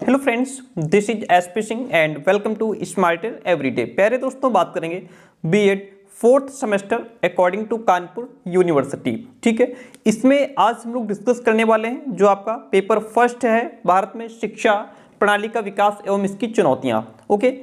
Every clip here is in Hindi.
Hello friends, this is SP Singh and welcome to Smarter Everyday. प्यारे दोस्तों, बात करेंगे BEd fourth semester according to Kanpur university. ठीक है, इसमें आज हम लोग डिस्कस करने वाले हैं जो आपका पेपर फर्स्ट है, भारत में शिक्षा प्रणाली का विकास एवं इसकी चुनौतियां। ओके,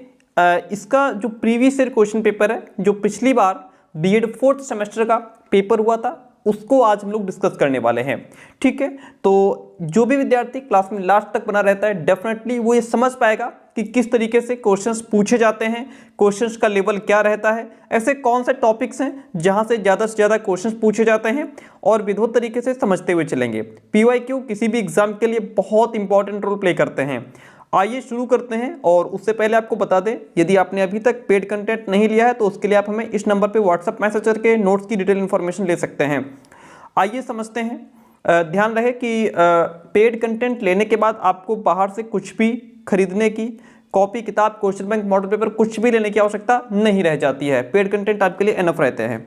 इसका जो प्रीवियस ईयर क्वेश्चन पेपर है, जो पिछली बार बीएड फोर्थ सेमेस्टर का पेपर हुआ था, उसको आज हम लोग डिस्कस करने वाले हैं। ठीक है, तो जो भी विद्यार्थी क्लास में लास्ट तक बना रहता है, डेफिनेटली वो ये समझ पाएगा कि किस तरीके से क्वेश्चंस पूछे जाते हैं, क्वेश्चंस का लेवल क्या रहता है, ऐसे कौन से टॉपिक्स हैं जहां से ज़्यादा क्वेश्चंस पूछे जाते हैं, और विधिवत तरीके से समझते हुए चलेंगे। पीवाईक्यू किसी भी एग्जाम के लिए बहुत इंपॉर्टेंट रोल प्ले करते हैं। आइए शुरू करते हैं, और उससे पहले आपको बता दें, यदि आपने अभी तक पेड कंटेंट नहीं लिया है तो उसके लिए आप हमें इस नंबर पे व्हाट्सएप मैसेज करके नोट्स की डिटेल इन्फॉर्मेशन ले सकते हैं। आइए समझते हैं। ध्यान रहे कि पेड कंटेंट लेने के बाद आपको बाहर से कुछ भी खरीदने की, कॉपी किताब, क्वेश्चन बैंक, मॉडल पेपर कुछ भी लेने की आवश्यकता नहीं रह जाती है। पेड कंटेंट आपके लिए इनफ रहते हैं।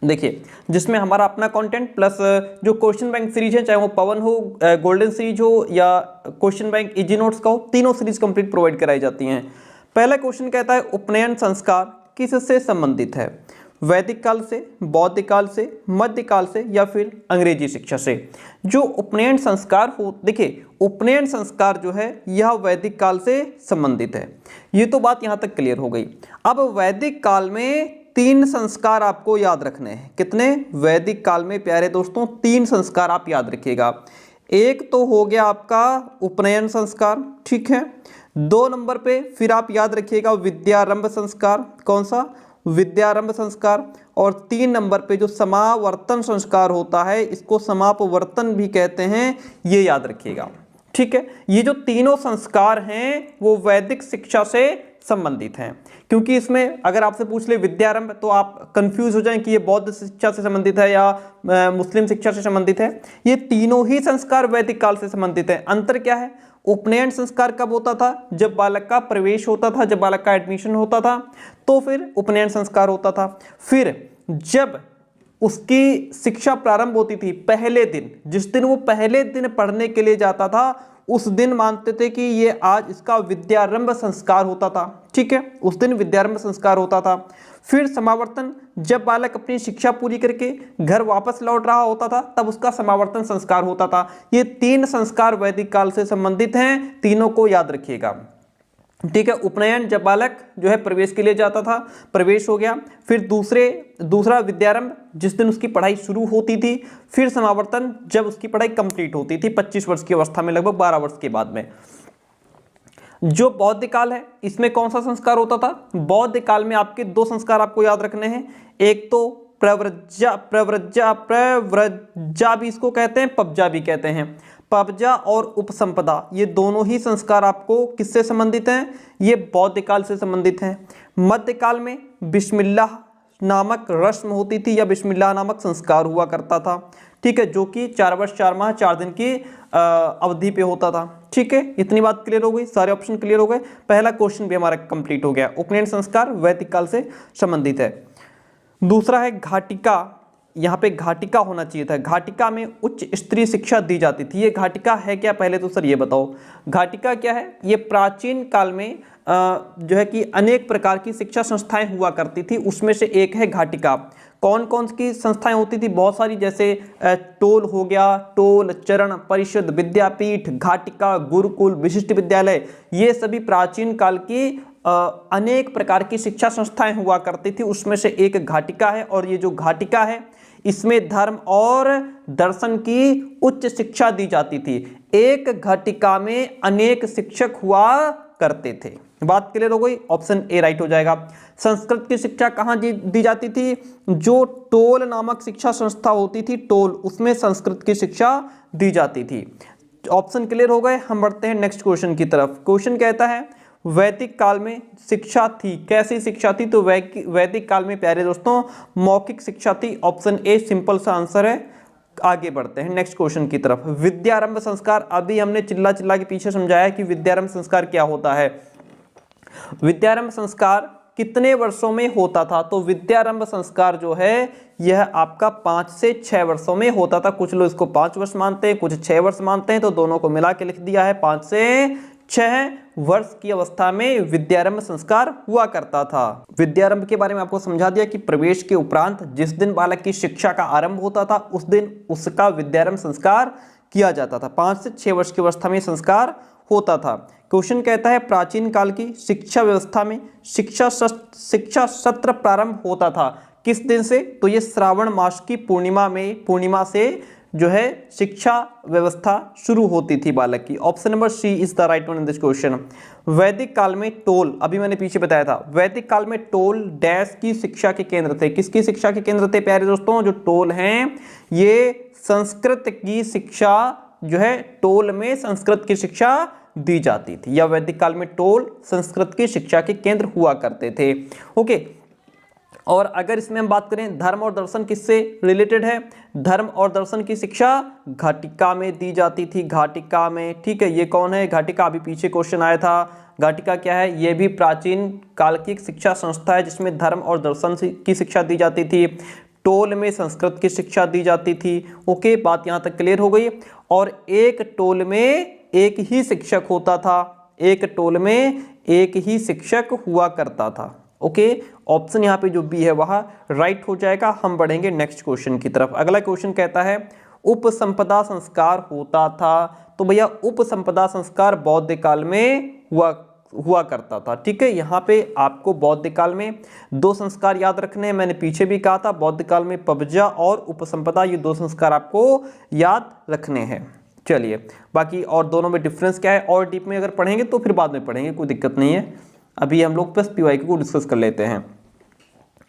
देखिए, जिसमें हमारा अपना कंटेंट प्लस जो क्वेश्चन बैंक सीरीज है, चाहे वो पवन हो, गोल्डन सीरीज हो या क्वेश्चन बैंक इजी नोट्स का हो, तीनों सीरीज कंप्लीट प्रोवाइड कराई जाती हैं। पहला क्वेश्चन कहता है उपनयन संस्कार किससे संबंधित है? वैदिक काल से, बौद्ध काल से, मध्यकाल से या फिर अंग्रेजी शिक्षा से? जो उपनयन संस्कार हो, देखिए उपनयन संस्कार जो है यह वैदिक काल से संबंधित है। ये तो बात यहाँ तक क्लियर हो गई। अब वैदिक काल में 3 संस्कार आपको याद रखने हैं। कितने? वैदिक काल में प्यारे दोस्तों 3 संस्कार आप याद रखिएगा। एक तो हो गया आपका उपनयन संस्कार, ठीक है। 2 नंबर पे फिर आप याद रखिएगा विद्यारंभ संस्कार। कौन सा? विद्यारंभ संस्कार। और 3 नंबर पे जो समावर्तन संस्कार होता है, इसको समापवर्तन भी कहते हैं, ये याद रखिएगा। ठीक है, ये जो तीनों संस्कार हैं वो वैदिक शिक्षा से संबंधित हैं। क्योंकि इसमें अगर आपसे पूछ ले विद्यारंभ तो आप कंफ्यूज हो जाएं कि ये बौद्ध शिक्षा से संबंधित है या मुस्लिम शिक्षा से संबंधित है। ये तीनों ही संस्कार वैदिक काल से संबंधित है। अंतर क्या है? उपनयन संस्कार कब होता था? जब बालक का प्रवेश होता था, जब बालक का एडमिशन होता था, तो फिर उपनयन संस्कार होता था। फिर जब उसकी शिक्षा प्रारंभ होती थी, पहले दिन, जिस दिन वो पहले दिन पढ़ने के लिए जाता था, उस दिन मानते थे कि ये आज इसका विद्यारंभ संस्कार होता था। ठीक है, उस दिन विद्यारंभ संस्कार होता था। फिर समावर्तन, जब बालक अपनी शिक्षा पूरी करके घर वापस लौट रहा होता था, तब उसका समावर्तन संस्कार होता था। ये 3 संस्कार वैदिक काल से संबंधित हैं, तीनों को याद रखिएगा। ठीक है, उपनयन जब बालक जो है प्रवेश के लिए जाता था, प्रवेश हो गया। फिर दूसरा विद्यारंभ, जिस दिन उसकी पढ़ाई शुरू होती थी। फिर समावर्तन, जब उसकी पढ़ाई कंप्लीट होती थी 25 वर्ष की अवस्था में, लगभग 12 वर्ष के बाद में। जो बौद्ध काल है, इसमें कौन सा संस्कार होता था? बौद्ध काल में आपके 2 संस्कार आपको याद रखने हैं। एक तो प्रव्रज्जा भी इसको कहते हैं, पब्जा भी कहते हैं। पब्जा और उपसंपदा, ये दोनों ही संस्कार आपको किससे संबंधित हैं? ये बौद्ध काल से संबंधित हैं। मध्यकाल में बिस्मिल्लाह नामक रस्म होती थी या बिस्मिल्लाह नामक संस्कार हुआ करता था। ठीक है, जो कि 4 वर्ष 4 माह 4 दिन की अवधि पे होता था। ठीक है, इतनी बात क्लियर हो गई, सारे ऑप्शन क्लियर हो गए। पहला क्वेश्चन भी हमारा कंप्लीट हो गया। उपनयन संस्कार वैदिक काल से संबंधित है। दूसरा है घाटिका। यहाँ पे घाटिका होना चाहिए था। घाटिका में उच्च स्त्री शिक्षा दी जाती थी। ये घाटिका है क्या? पहले तो सर ये बताओ, घाटिका क्या है? ये प्राचीन काल में जो है कि अनेक प्रकार की शिक्षा संस्थाएं हुआ करती थी, उसमें से एक है घाटिका। कौन कौन की संस्थाएं होती थी? बहुत सारी, जैसे टोल हो गया, टोल, चरण परिषद, विद्यापीठ, घाटिका, गुरुकुल, विशिष्ट विद्यालय, ये सभी प्राचीन काल की अनेक प्रकार की शिक्षा संस्थाएं हुआ करती थी, उसमें से एक घाटिका है। और ये जो घाटिका है, इसमें धर्म और दर्शन की उच्च शिक्षा दी जाती थी। एक घाटिका में अनेक शिक्षक हुआ करते थे। बात क्लियर हो गई? ऑप्शन ए राइट हो जाएगा। संस्कृत की शिक्षा कहाँ दी जाती थी? जो टोल नामक शिक्षा संस्था होती थी, टोल, उसमें संस्कृत की शिक्षा दी जाती थी। ऑप्शन क्लियर हो गए। हम बढ़ते हैं नेक्स्ट क्वेश्चन की तरफ। क्वेश्चन कहता है वैदिक काल में शिक्षा थी, कैसी शिक्षा थी? तो वैदिक काल में प्यारे दोस्तों मौखिक शिक्षा थी। ऑप्शन ए सिंपल सा आंसर है। आगे बढ़ते हैं नेक्स्ट क्वेश्चन की तरफ। विद्यारंभ संस्कार, अभी हमने चिल्ला के पीछे समझाया कि विद्यारंभ संस्कार क्या होता है। विद्यारंभ संस्कार कितने वर्षों में होता था? तो विद्यारंभ संस्कार जो है यह आपका 5 से 6 वर्षों में होता था। कुछ लोग इसको 5 वर्ष मानते हैं, कुछ 6 वर्ष मानते हैं, तो दोनों को मिला के लिख दिया है 5 से 6 वर्ष की अवस्था में विद्यारंभ संस्कार हुआ करता था। विद्यारंभ के बारे में आपको समझा दिया कि प्रवेश के उपरांत जिस दिन बालक की शिक्षा का आरंभ होता था उस दिन उसका विद्यारंभ संस्कार किया जाता था। 5 से 6 वर्ष की अवस्था में संस्कार होता था। क्वेश्चन कहता है प्राचीन काल की शिक्षा व्यवस्था में शिक्षा सत्र प्रारंभ होता था किस दिन से? तो ये श्रावण मास की पूर्णिमा से जो है शिक्षा व्यवस्था शुरू होती थी बालक की। Option number C is the right one in this question. वैदिक काल में टोल, अभी मैंने पीछे बताया था, वैदिक काल में टोल डैश की शिक्षा के केंद्र थे। किसकी शिक्षा के केंद्र थे प्यारे दोस्तों? जो टोल हैं ये संस्कृत की शिक्षा जो है, टोल में संस्कृत की शिक्षा दी जाती थी, या वैदिक काल में टोल संस्कृत की शिक्षा के केंद्र हुआ करते थे। ओके, और अगर इसमें हम बात करें धर्म और दर्शन किससे रिलेटेड है? धर्म और दर्शन की शिक्षा घाटिका में दी जाती थी, घाटिका में। ठीक है, ये कौन है घाटिका? अभी पीछे क्वेश्चन आया था। घाटिका क्या है? ये भी प्राचीन काल की एक शिक्षा संस्था है जिसमें धर्म और दर्शन की शिक्षा दी जाती थी, टोल में संस्कृत की शिक्षा दी जाती थी। ओके, बात यहाँ तक क्लियर हो गई। और एक टोल में एक ही शिक्षक होता था, एक टोल में एक ही शिक्षक हुआ करता था। ओके, ऑप्शन यहाँ पे जो बी है वह राइट हो जाएगा। हम बढ़ेंगे नेक्स्ट क्वेश्चन की तरफ। अगला क्वेश्चन कहता है उपसंपदा संस्कार होता था। तो भैया उपसंपदा संस्कार बौद्ध काल में हुआ करता था। ठीक है, यहाँ पे आपको बौद्ध काल में 2 संस्कार याद रखने हैं। मैंने पीछे भी कहा था बौद्ध काल में पबजा और उपसंपदा, ये 2 संस्कार आपको याद रखने हैं। चलिए, बाकी और दोनों में डिफरेंस क्या है और डीप में अगर पढ़ेंगे तो फिर बाद में पढ़ेंगे, कोई दिक्कत नहीं है। अभी हम लोग बस पीवाईक्यू को डिस्कस कर लेते हैं।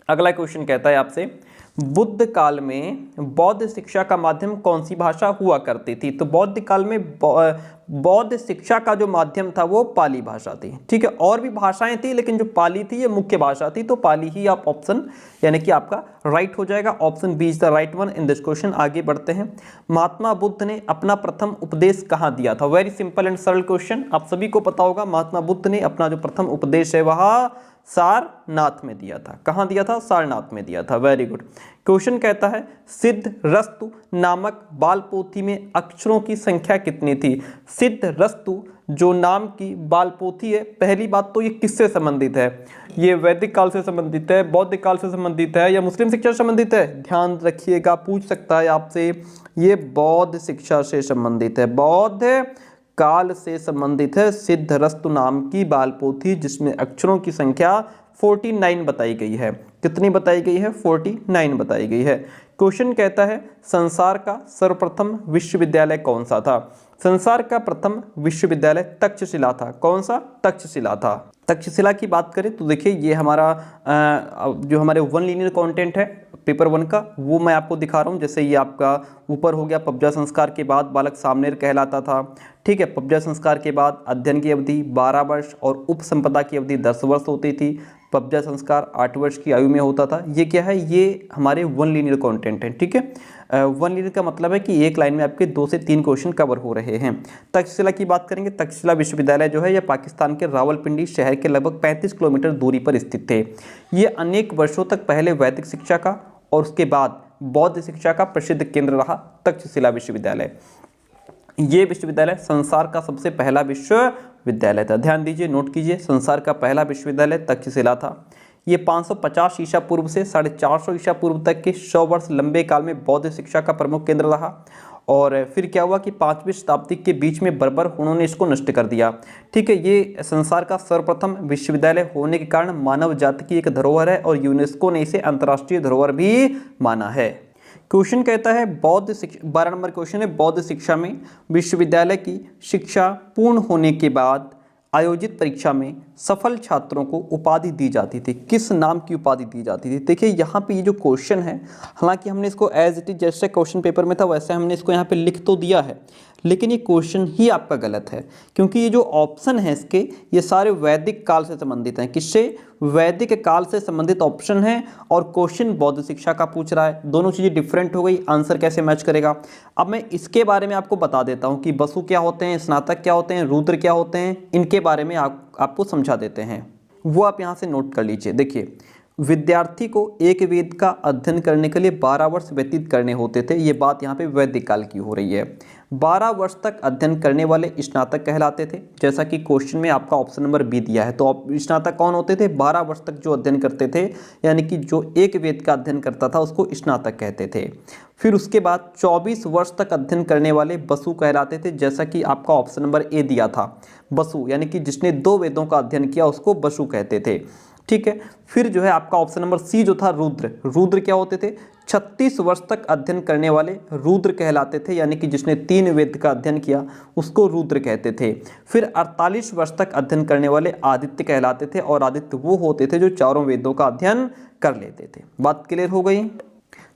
अगला क्वेश्चन कहता है आपसे बुद्ध काल में बौद्ध शिक्षा का माध्यम कौन सी भाषा हुआ करती थी? तो बौद्ध काल में बौद्ध शिक्षा का जो माध्यम था वो पाली भाषा थी। ठीक है, और भी भाषाएं थी लेकिन जो पाली थी ये मुख्य भाषा थी, तो पाली ही आप ऑप्शन यानी कि आपका राइट हो जाएगा। Option B is the right one in this question. आगे बढ़ते हैं। महात्मा बुद्ध ने अपना प्रथम उपदेश कहाँ दिया था? वेरी सिंपल एंड सरल क्वेश्चन, आप सभी को पता होगा। महात्मा बुद्ध ने अपना जो प्रथम उपदेश है वह सारनाथ में दिया था। कहाँ दिया था? सारनाथ में दिया था। Very good. क्वेश्चन कहता है सिद्धरस्तु नामक बाल पोथी में अक्षरों की संख्या कितनी थी? सिद्धरस्तु जो नाम की बाल पोथी है, पहली बात तो ये किससे संबंधित है? ये वैदिक काल से संबंधित है, बौद्ध काल से संबंधित है, या मुस्लिम शिक्षा से संबंधित है? ध्यान रखिएगा, पूछ सकता है आपसे। ये बौद्ध शिक्षा से संबंधित है, बौद्ध काल से संबंधित है। सिद्धरस्तु नाम की बाल पोथी जिसमें अक्षरों की संख्या 49 बताई गई है। कितनी बताई गई है? 49 बताई गई है। क्वेश्चन कहता है संसार का सर्वप्रथम विश्वविद्यालय कौन सा था? संसार का प्रथम विश्वविद्यालय तक्षशिला था। कौन सा? तक्षशिला था। तक्षशिला की बात करें तो देखिए ये हमारा जो हमारे 1 लीनियर कंटेंट है पेपर 1 का, वो मैं आपको दिखा रहा हूँ। जैसे ये आपका ऊपर हो गया पबजा संस्कार के बाद बालक सामनेर कहलाता था। ठीक है, पबजा संस्कार के बाद अध्ययन की अवधि 12 वर्ष और उपसंपदा की अवधि 10 वर्ष होती थी। पबजा संस्कार 8 वर्ष की आयु में होता था। ये क्या है? ये हमारे 1 लीनियर कंटेंट है। ठीक है, 1 लीनियर का मतलब है कि एक लाइन में आपके 2 से 3 क्वेश्चन कवर हो रहे हैं। तक्षशिला की बात करेंगे। तक्षशिला विश्वविद्यालय जो है यह पाकिस्तान के रावलपिंडी शहर के लगभग 35 किलोमीटर दूरी पर स्थित थे। ये अनेक वर्षों तक पहले वैदिक शिक्षा का और उसके बाद बौद्ध शिक्षा का प्रसिद्ध केंद्र रहा। तक्षशिला विश्वविद्यालय, ये विश्वविद्यालय संसार का सबसे पहला विश्वविद्यालय था। ध्यान दीजिए, नोट कीजिए, संसार का पहला विश्वविद्यालय तक्षशिला था। ये 550 ईसा पूर्व से 450 ईसा पूर्व तक के 100 वर्ष लंबे काल में बौद्ध शिक्षा का प्रमुख केंद्र रहा। और फिर क्या हुआ कि 5वीं शताब्दी के बीच में बर्बर हुनों ने इसको नष्ट कर दिया। ठीक है, ये संसार का सर्वप्रथम विश्वविद्यालय होने के कारण मानव जाति की एक धरोहर है और यूनेस्को ने इसे अंतर्राष्ट्रीय धरोहर भी माना है। क्वेश्चन कहता है बौद्ध शिक्षा, 12 नंबर क्वेश्चन है, बौद्ध शिक्षा में विश्वविद्यालय की शिक्षा पूर्ण होने के बाद आयोजित परीक्षा में सफल छात्रों को उपाधि दी जाती थी। किस नाम की उपाधि दी जाती थी? देखिए यहाँ पे ये जो क्वेश्चन है, हालांकि हमने इसको एज इट इज जैसे क्वेश्चन पेपर में था वैसे हमने इसको यहाँ पे लिख तो दिया है, लेकिन ये क्वेश्चन ही आपका गलत है, क्योंकि ये जो ऑप्शन है इसके ये सारे वैदिक काल से संबंधित हैं। किससे? वैदिक काल से संबंधित ऑप्शन है और क्वेश्चन बौद्ध शिक्षा का पूछ रहा है। दोनों चीज़ें डिफरेंट हो गई, आंसर कैसे मैच करेगा? अब मैं इसके बारे में आपको बता देता हूँ कि बसु क्या होते हैं, स्नातक क्या होते हैं, रुद्र क्या होते हैं, इनके बारे में आपको समझा देते हैं। वो आप यहाँ से नोट कर लीजिए। देखिए, विद्यार्थी को एक वेद का अध्ययन करने के लिए 12 वर्ष व्यतीत करने होते थे। ये बात यहाँ पे वैदिक काल की हो रही है। 12 वर्ष तक अध्ययन करने वाले स्नातक कहलाते थे, जैसा कि क्वेश्चन में आपका ऑप्शन नंबर बी दिया है। तो स्नातक कौन होते थे? 12 वर्ष तक जो अध्ययन करते थे, यानी कि जो एक वेद का अध्ययन करता था उसको स्नातक कहते थे। फिर उसके बाद 24 वर्ष तक अध्ययन करने वाले बसु कहलाते थे, जैसा कि आपका ऑप्शन नंबर ए दिया था। बसु यानी कि जिसने 2 वेदों का अध्ययन किया उसको बसु कहते थे। ठीक है। फिर जो है आपका ऑप्शन नंबर सी जो था रुद्र, रुद्र क्या होते थे? 36 वर्ष तक अध्ययन करने वाले रुद्र कहलाते थे, यानी कि जिसने 3 वेद का अध्ययन किया उसको रुद्र कहते थे। फिर 48 वर्ष तक अध्ययन करने वाले आदित्य कहलाते थे, और आदित्य वो होते थे जो चारों वेदों का अध्ययन कर लेते थे। बात क्लियर हो गई?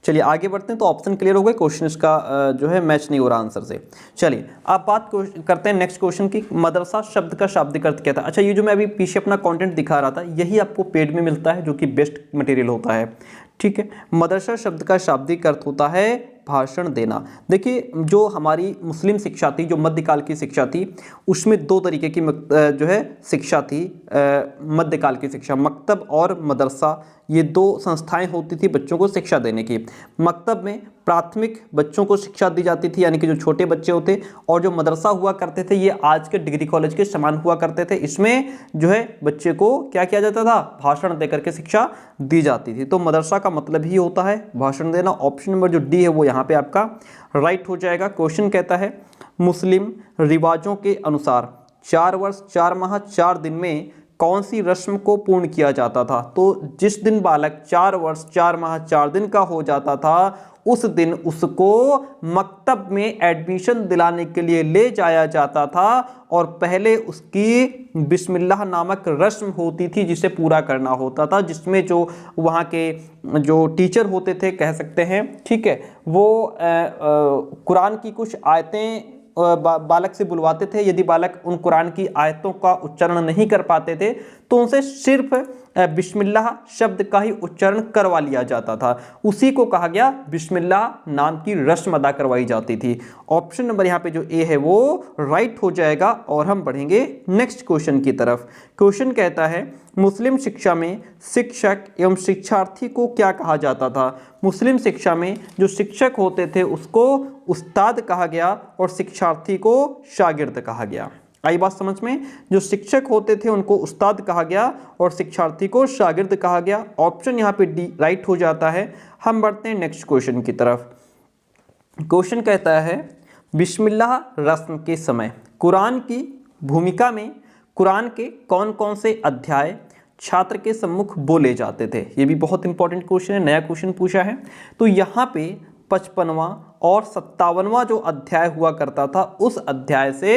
चलिए आगे बढ़ते हैं। तो ऑप्शन क्लियर हो गए, क्वेश्चन इसका जो है मैच नहीं हो रहा आंसर से। चलिए अब बात करते हैं नेक्स्ट क्वेश्चन की। मदरसा शब्द का शाब्दिक अर्थ क्या था? अच्छा, ये जो मैं अभी पीछे अपना कंटेंट दिखा रहा था यही आपको पेड में मिलता है, जो कि बेस्ट मटेरियल होता है। ठीक है। मदरसा शब्द का शाब्दिक अर्थ होता है भाषण देना। देखिए, जो हमारी मुस्लिम शिक्षा थी, जो मध्यकाल की शिक्षा थी, उसमें 2 तरीके की जो है शिक्षा थी। मध्यकाल की शिक्षा, मकतब और मदरसा, ये 2 संस्थाएं होती थी बच्चों को शिक्षा देने की। मकतब में प्राथमिक बच्चों को शिक्षा दी जाती थी, यानी कि जो छोटे बच्चे होते, और जो मदरसा हुआ करते थे ये आज के डिग्री कॉलेज के समान हुआ करते थे। इसमें जो है बच्चे को क्या किया जाता था? भाषण देकर के शिक्षा दी जाती थी। तो मदरसा का मतलब ही होता है भाषण देना। ऑप्शन नंबर जो डी है वो यहाँ पे आपका राइट हो जाएगा। क्वेश्चन कहता है मुस्लिम रिवाजों के अनुसार 4 वर्ष 4 माह 4 दिन में कौन सी रस्म को पूर्ण किया जाता था? तो जिस दिन बालक 4 वर्ष 4 माह 4 दिन का हो जाता था उस दिन उसको मकतब में एडमिशन दिलाने के लिए ले जाया जाता था, और पहले उसकी बिस्मिल्लाह नामक रस्म होती थी जिसे पूरा करना होता था, जिसमें जो वहाँ के जो टीचर होते थे कह सकते हैं, ठीक है, वो कुरान की कुछ आयतें बालक से बुलवाते थे। यदि बालक उन कुरान की आयतों का उच्चारण नहीं कर पाते थे तो उनसे सिर्फ बिस्मिल्लाह शब्द का ही उच्चारण करवा लिया जाता था। उसी को कहा गया बिस्मिल्लाह नाम की रस्म अदा करवाई जाती थी। ऑप्शन नंबर यहाँ पे जो ए है वो राइट हो जाएगा। और हम बढ़ेंगे नेक्स्ट क्वेश्चन की तरफ। क्वेश्चन कहता है मुस्लिम शिक्षा में शिक्षक एवं शिक्षार्थी को क्या कहा जाता था? मुस्लिम शिक्षा में जो शिक्षक होते थे उसको उस्ताद कहा गया और शिक्षार्थी को शागिर्द कहा गया। आई बात समझ में? जो शिक्षक होते थे उनको उस्ताद कहा गया और शिक्षार्थी को शागिर्द कहा गया। ऑप्शन यहाँ पे डी राइट हो जाता है। हम बढ़ते हैं नेक्स्ट क्वेश्चन की तरफ। क्वेश्चन कहता है बिस्मिल्लाह रस्म के समय कुरान की भूमिका में कुरान के कौन कौन से अध्याय छात्र के सम्मुख बोले जाते थे? ये भी बहुत इंपॉर्टेंट क्वेश्चन है, नया क्वेश्चन पूछा है। तो यहाँ पे 55वां और 57वां जो अध्याय हुआ करता था उस अध्याय से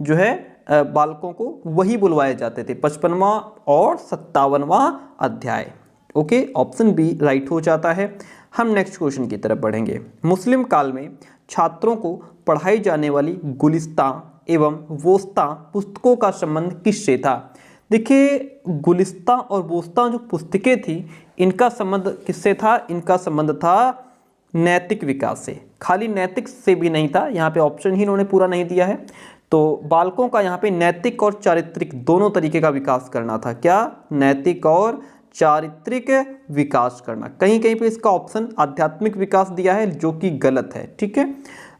जो है बालकों को वही बुलवाए जाते थे, 55वां और 57वां अध्याय। ओके, ऑप्शन बी राइट हो जाता है। हम नेक्स्ट क्वेश्चन की तरफ बढ़ेंगे। मुस्लिम काल में छात्रों को पढ़ाई जाने वाली गुलिस्तां एवं वोस्तां पुस्तकों का संबंध किससे था? देखिए, गुलिस्तां और वोस्तां जो पुस्तकें थी इनका संबंध किससे था? इनका संबंध था नैतिक विकास से। खाली नैतिक से भी नहीं था, यहाँ पे ऑप्शन ही इन्होंने पूरा नहीं दिया है। तो बालकों का यहाँ पे नैतिक और चारित्रिक दोनों तरीके का विकास करना था। क्या? नैतिक और चारित्रिक विकास करना। कहीं कहीं पे इसका ऑप्शन आध्यात्मिक विकास दिया है जो कि गलत है। ठीक है,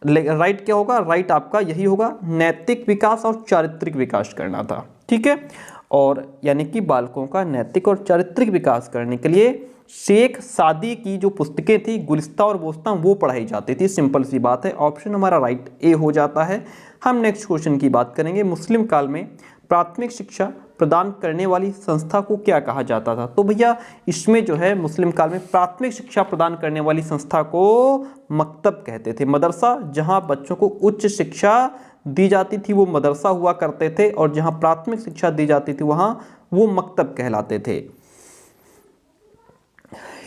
राइट क्या होगा? राइट आपका यही होगा, नैतिक विकास और चारित्रिक विकास करना था। ठीक है, और यानी कि बालकों का नैतिक और चारित्रिक विकास करने के लिए शेख सादी की जो पुस्तकें थी गुलिस्तां और वोस्तां वो पढ़ाई जाती थी। सिंपल सी बात है, ऑप्शन हमारा राइट ए हो जाता है। हम नेक्स्ट क्वेश्चन की बात करेंगे। मुस्लिम काल में प्राथमिक शिक्षा प्रदान करने वाली संस्था को क्या कहा जाता था? तो भैया इसमें जो है मुस्लिम काल में प्राथमिक शिक्षा प्रदान करने वाली संस्था को मकतब कहते थे। मदरसा जहां बच्चों को उच्च शिक्षा दी जाती थी वो मदरसा हुआ करते थे, और जहां प्राथमिक शिक्षा दी जाती थी वहां वो मकतब कहलाते थे।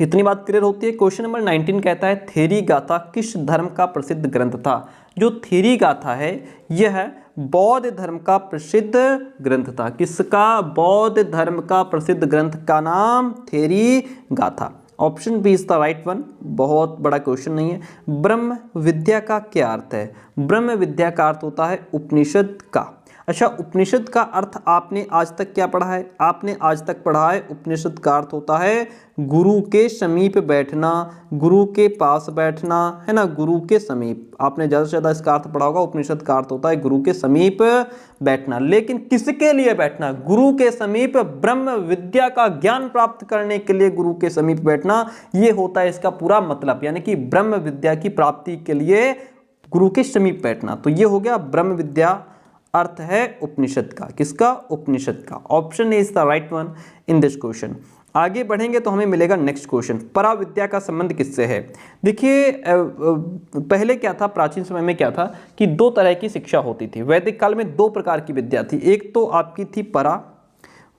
इतनी बात क्लियर होती है। क्वेश्चन नंबर 19 कहता है थेरी गाथा किस धर्म का प्रसिद्ध ग्रंथ था? जो थेरी गाथा है यह बौद्ध धर्म का प्रसिद्ध ग्रंथ था। किसका? बौद्ध धर्म का प्रसिद्ध ग्रंथ का नाम थेरी गाथा। Option B is the right one. बहुत बड़ा क्वेश्चन नहीं है। ब्रह्म विद्या का क्या अर्थ है? ब्रह्म विद्या का अर्थ होता है उपनिषद का। अच्छा, उपनिषद का अर्थ आपने आज तक क्या पढ़ा है? आपने आज तक पढ़ा है उपनिषद का अर्थ होता है गुरु के समीप बैठना, गुरु के पास बैठना, है ना, गुरु के समीप। आपने ज़्यादा से ज़्यादा इसका अर्थ पढ़ा होगा। उपनिषद का अर्थ होता है गुरु के समीप बैठना। लेकिन किसके लिए बैठना? गुरु के समीप ब्रह्म विद्या का ज्ञान प्राप्त करने के लिए गुरु के समीप बैठना, ये होता है इसका पूरा मतलब। यानी कि ब्रह्म विद्या की प्राप्ति के लिए गुरु के समीप बैठना। तो ये हो गया ब्रह्म विद्या, अर्थ है उपनिषद का। किसका? उपनिषद का। Option A is the right one in this question. आगे बढ़ेंगे तो हमें मिलेगा नेक्स्ट क्वेश्चन, पराविद्या का संबंध किससे है? देखिए, पहले क्या था, प्राचीन समय में क्या था कि दो तरह की शिक्षा होती थी। वैदिक काल में दो प्रकार की विद्या थी। एक तो आपकी थी परा,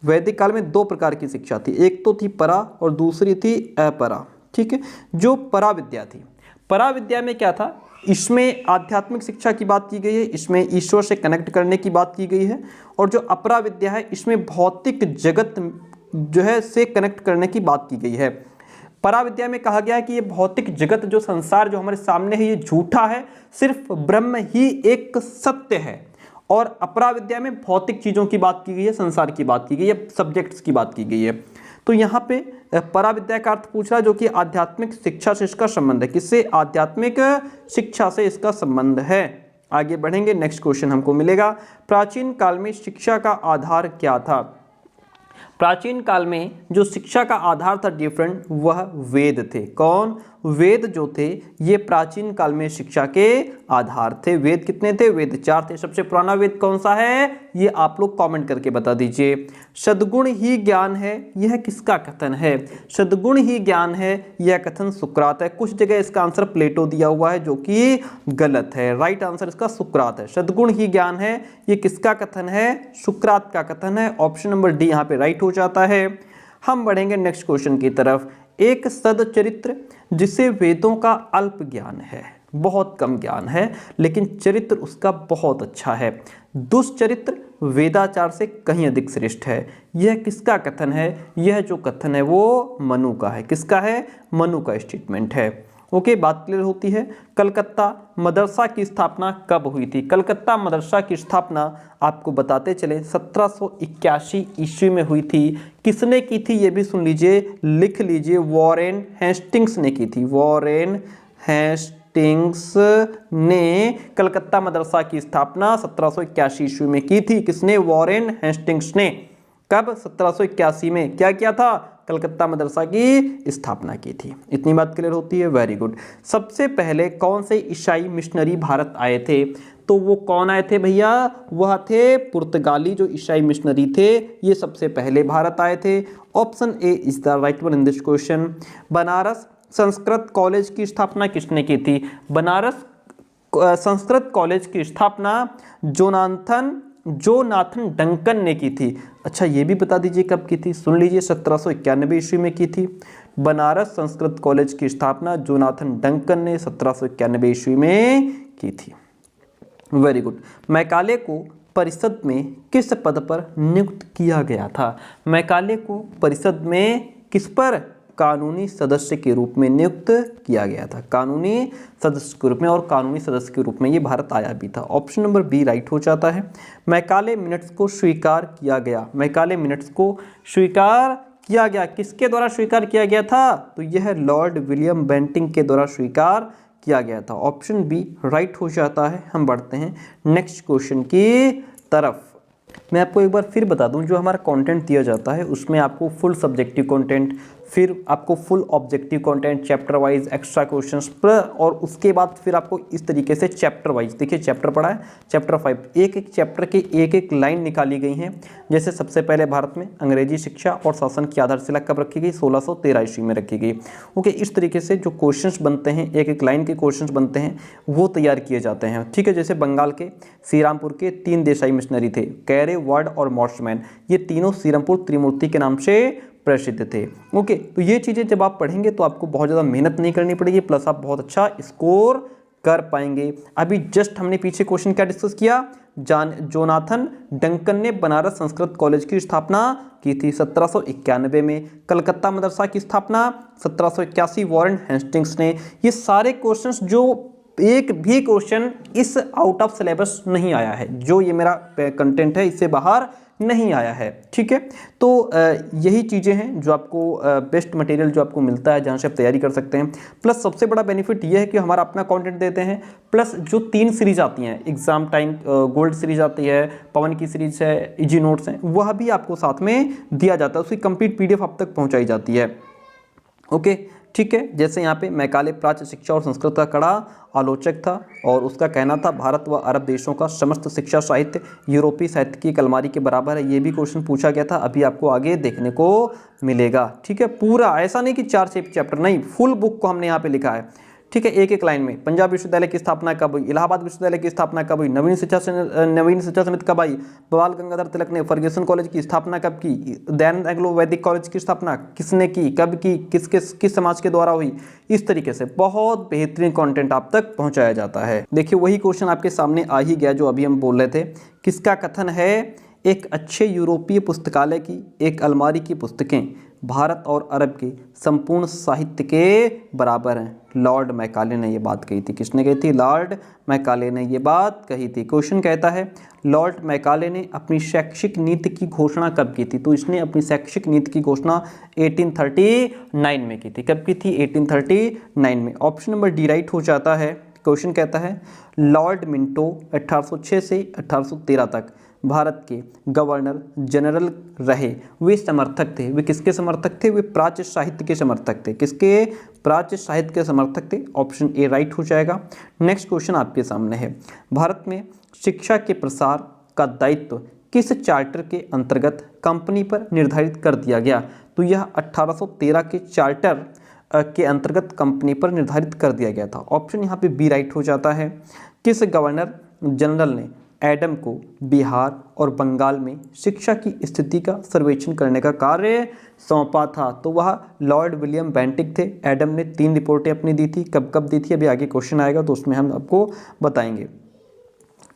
वैदिक काल में दो प्रकार की शिक्षा थी, एक तो थी परा और दूसरी थी अपरा। ठीक है, जो परा विद्या थी, परा विद्या में क्या था, इसमें आध्यात्मिक शिक्षा की बात की गई है, इसमें ईश्वर से कनेक्ट करने की बात की गई है। और जो अपरा विद्या है, इसमें भौतिक जगत जो है से कनेक्ट करने की बात की गई है। परा विद्या में कहा गया है कि ये भौतिक जगत, जो संसार जो हमारे सामने है, ये झूठा है, सिर्फ ब्रह्म ही एक सत्य है। और अपरा विद्या में भौतिक चीज़ों की बात की गई है, संसार की बात की गई है, सब्जेक्ट्स की बात की गई है। तो यहाँ पे परा विद्या का अर्थ पूछ रहा है जो कि आध्यात्मिक शिक्षा से इसका संबंध है। किससे? आध्यात्मिक शिक्षा से इसका संबंध है। आगे बढ़ेंगे, नेक्स्ट क्वेश्चन हमको मिलेगा, प्राचीन काल में शिक्षा का आधार क्या था? प्राचीन काल में जो शिक्षा का आधार था डिफरेंट, वह वेद थे। कौन? वेद जो थे ये प्राचीन काल में शिक्षा के आधार थे। वेद कितने थे? वेद 4 थे। सबसे पुराना वेद कौन सा है? ये आप लोग कमेंट करके बता दीजिए। सद्गुण ही ज्ञान है, यह किसका कथन है? सद्गुण ही ज्ञान है, यह कथन सुकरात है। कुछ जगह इसका आंसर प्लेटो दिया हुआ है जो कि गलत है। राइट आंसर इसका सुकरात है। सद्गुण ही ज्ञान है, ये किसका कथन है? सुकरात का कथन है। ऑप्शन नंबर डी यहाँ पे राइट हो जाता है। हम बढ़ेंगे नेक्स्ट क्वेश्चन की तरफ। एक सदचरित्र जिसे वेदों का अल्प ज्ञान है, बहुत कम ज्ञान है, लेकिन चरित्र उसका बहुत अच्छा है। दुष्चरित्र वेदाचार से कहीं अधिक श्रेष्ठ है, यह किसका कथन है? यह जो कथन है वो मनु का है। किसका है? मनु का स्टेटमेंट है। ओके, बात क्लियर होती है। कलकत्ता मदरसा की स्थापना कब हुई थी? कलकत्ता मदरसा की स्थापना आपको बताते चले 1781 ईस्वी में हुई थी। किसने की थी ये भी सुन लीजिए, लिख लीजिए, वॉरेन हेस्टिंग्स ने की थी। वॉरेन हेस्टिंग्स ने कलकत्ता मदरसा की स्थापना 1781 ईस्वी में की थी। किसने? वॉरेन हेस्टिंग्स ने। कब? 1781 में। क्या किया था? कलकत्ता मदरसा की स्थापना की थी। इतनी बात क्लियर होती है, वेरी गुड। सबसे पहले कौन से ईसाई मिशनरी भारत आए थे? तो वो कौन आए थे भैया? वह थे पुर्तगाली जो ईसाई मिशनरी थे, ये सबसे पहले भारत आए थे। Option A is the right one in this question. Banaras Sanskrit college की स्थापना किसने की थी? बनारस संस्कृत कॉलेज की स्थापना जोनाथन डंकन ने की थी। अच्छा, ये भी बता दीजिए कब की थी? सुन लीजिए, 1791 ईस्वी में की थी। बनारस संस्कृत कॉलेज की स्थापना जोनाथन डंकन ने 1791 ईस्वी में की थी। Very good. मैकाले को परिषद में किस पद पर नियुक्त किया गया था? मैकाले को परिषद में किस पर? कानूनी सदस्य के रूप में नियुक्त किया गया था। कानूनी सदस्य के रूप में, और कानूनी सदस्य के रूप में ये भारत आया भी था। ऑप्शन नंबर बी राइट हो जाता है। मैकाले मिनट्स को स्वीकार किया गया। मैकाले मिनट्स को स्वीकार किया गया, किसके द्वारा स्वीकार किया गया था? तो यह लॉर्ड विलियम बेंटिंग के द्वारा स्वीकार किया गया था। ऑप्शन बी राइट हो जाता है। हम बढ़ते हैं नेक्स्ट क्वेश्चन की तरफ। मैं आपको एक बार फिर बता दूं, जो हमारा कंटेंट दिया जाता है उसमें आपको फुल सब्जेक्टिव कंटेंट, फिर आपको full objective content, chapter wise extra questions, और उसके बाद फिर आपको इस तरीके से चैप्टर वाइज, देखिए चैप्टर पढ़ा है, चैप्टर 5, एक एक चैप्टर के एक एक लाइन निकाली गई हैं। जैसे सबसे पहले भारत में अंग्रेजी शिक्षा और शासन की आधारशिला कब रखी गई? 1613 ईस्वी में रखी गई। ओके, इस तरीके से जो क्वेश्चंस बनते हैं, एक एक लाइन के क्वेश्चंस बनते हैं, वो तैयार किए जाते हैं। ठीक है, जैसे बंगाल के श्रीरामपुर के 3 देसाई मिशनरी थे, कैरे, वर्ड और मॉर्समैन। ये तीनों श्रीरामपुर त्रिमूर्ति के नाम से प्रसिद्ध थे। ओके, तो ये चीज़ें जब आप पढ़ेंगे तो आपको बहुत ज़्यादा मेहनत नहीं करनी पड़ेगी, प्लस आप बहुत अच्छा स्कोर कर पाएंगे। अभी जस्ट हमने पीछे क्वेश्चन क्या डिस्कस किया? जोनाथन डंकन ने बनारस संस्कृत कॉलेज की स्थापना की थी 1791 में। कलकत्ता मदरसा की स्थापना 1781 वॉरेन हेस्टिंग्स ने। ये सारे क्वेश्चंस जो एक भी क्वेश्चन इस आउट ऑफ सिलेबस नहीं आया है, जो ये मेरा कंटेंट है इससे बाहर नहीं आया है, ठीक है। तो यही चीज़ें हैं जो आपको बेस्ट मटेरियल जो आपको मिलता है, जहाँ से आप तैयारी कर सकते हैं। प्लस सबसे बड़ा बेनिफिट ये है कि हमारा अपना कंटेंट देते हैं, प्लस जो 3 सीरीज आती हैं, एग्जाम टाइम गोल्ड सीरीज आती है, पवन की सीरीज है, इजी नोट्स हैं, वह भी आपको साथ में दिया जाता है, उसकी कंप्लीट PDF आप तक पहुँचाई जाती है। ओके, ठीक है। जैसे यहाँ पे मैकाले प्राच्य शिक्षा और संस्कृत का कड़ा आलोचक था और उसका कहना था भारत व अरब देशों का समस्त शिक्षा साहित्य यूरोपीय साहित्य की अलमारी के बराबर है। ये भी क्वेश्चन पूछा गया था, अभी आपको आगे देखने को मिलेगा, ठीक है। पूरा ऐसा नहीं कि 4 चैप्टर, नहीं, फुल बुक को हमने यहाँ पे लिखा है, ठीक है। एक एक लाइन में पंजाब विश्वविद्यालय की स्थापना कब हुई, इलाहाबाद विश्वविद्यालय की स्थापना कब हुई, नवीन शिक्षा समिति कब आई, बवाल गंगाधर तिलक ने फर्ग्यूसन कॉलेज की स्थापना कब की, दयानंद एंग्लो वैदिक कॉलेज की स्थापना किसने की, कब की, किस समाज के द्वारा हुई। इस तरीके से बहुत बेहतरीन कंटेंट आप तक पहुंचाया जाता है। देखिए वही क्वेश्चन आपके सामने आ ही गया जो अभी हम बोल रहे थे। किसका कथन है, एक अच्छे यूरोपीय पुस्तकालय की एक अलमारी की पुस्तकें भारत और अरब के संपूर्ण साहित्य के बराबर हैं। लॉर्ड मैकाले ने ये बात कही थी। किसने कही थी? लॉर्ड मैकाले ने ये बात कही थी। क्वेश्चन कहता है लॉर्ड मैकाले ने अपनी शैक्षिक नीति की घोषणा कब की थी? तो इसने अपनी शैक्षिक नीति की घोषणा 1839 में की थी। कब की थी? 1839 में। ऑप्शन नंबर डी राइट हो जाता है। क्वेश्चन कहता है लॉर्ड मिंटो 1806 से 1813 तक भारत के गवर्नर जनरल रहे। वे समर्थक थे। वे किसके समर्थक थे? वे प्राच्य साहित्य के समर्थक थे। किसके? प्राच्य साहित्य के समर्थक थे। ऑप्शन ए राइट हो जाएगा। नेक्स्ट क्वेश्चन आपके सामने है, भारत में शिक्षा के प्रसार का दायित्व किस चार्टर के अंतर्गत कंपनी पर निर्धारित कर दिया गया? तो यह 1813 के चार्टर के अंतर्गत कंपनी पर निर्धारित कर दिया गया था। ऑप्शन यहाँ पे बी राइट हो जाता है। किस गवर्नर जनरल ने एडम को बिहार और बंगाल में शिक्षा की स्थिति का सर्वेक्षण करने का कार्य सौंपा था? तो वह लॉर्ड विलियम बेंटिक थे। एडम ने 3 रिपोर्टें अपनी दी थी। कब कब दी थी? अभी आगे क्वेश्चन आएगा तो उसमें हम आपको बताएंगे।